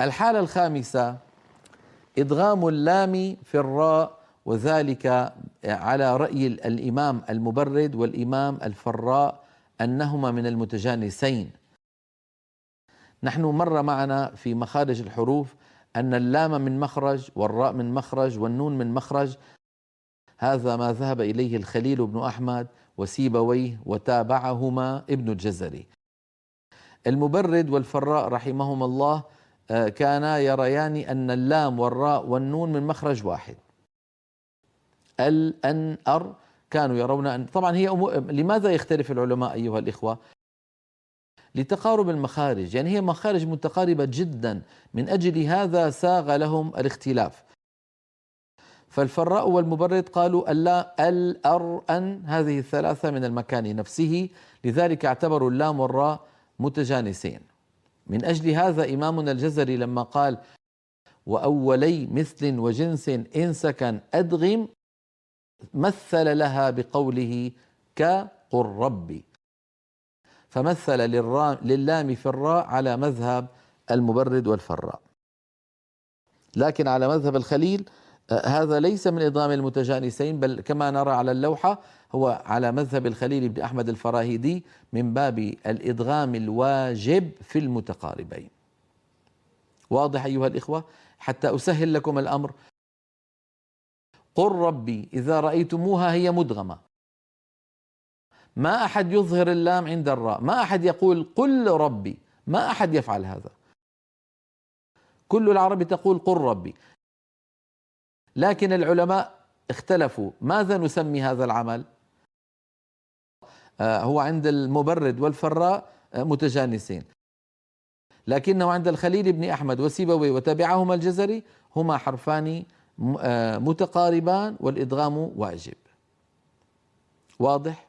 الحالة الخامسة إدغام اللام في الراء، وذلك على رأي الإمام المبرد والإمام الفراء أنهما من المتجانسين. نحن مر معنا في مخارج الحروف أن اللام من مخرج والراء من مخرج والنون من مخرج، هذا ما ذهب إليه الخليل بن أحمد وسيبويه وتابعهما ابن الجزري. المبرد والفراء رحمهما الله كانا يريان أن اللام والراء والنون من مخرج واحد. ال أن أر كانوا يرون أن، طبعا هي لماذا يختلف العلماء أيها الإخوة؟ لتقارب المخارج، يعني هي مخارج متقاربة جدا، من أجل هذا ساغ لهم الاختلاف. فالفراء والمبرد قالوا اللا ال أر أن هذه الثلاثة من المكان نفسه، لذلك اعتبروا اللام والراء متجانسين. من أجل هذا إمامنا الجزري لما قال وأولي مثل وجنس إن سكن أدغم، مثل لها بقوله كقل ربي، فمثل للام في الراء على مذهب المبرد والفراء. لكن على مذهب الخليل هذا ليس من إدغام المتجانسين، بل كما نرى على اللوحة هو على مذهب الخليل بن أحمد الفراهيدي من باب الإدغام الواجب في المتقاربين. واضح أيها الإخوة؟ حتى أسهل لكم الأمر، قل ربي إذا رأيتموها هي مدغمة، ما أحد يظهر اللام عند الراء، ما أحد يقول قل ربي، ما أحد يفعل هذا، كل العرب تقول قل ربي. لكن العلماء اختلفوا ماذا نسمي هذا العمل. هو عند المبرد والفراء متجانسين، لكنه عند الخليل بن أحمد وسيبويه وتبعهما الجزري هما حرفان متقاربان والإدغام واجب. واضح؟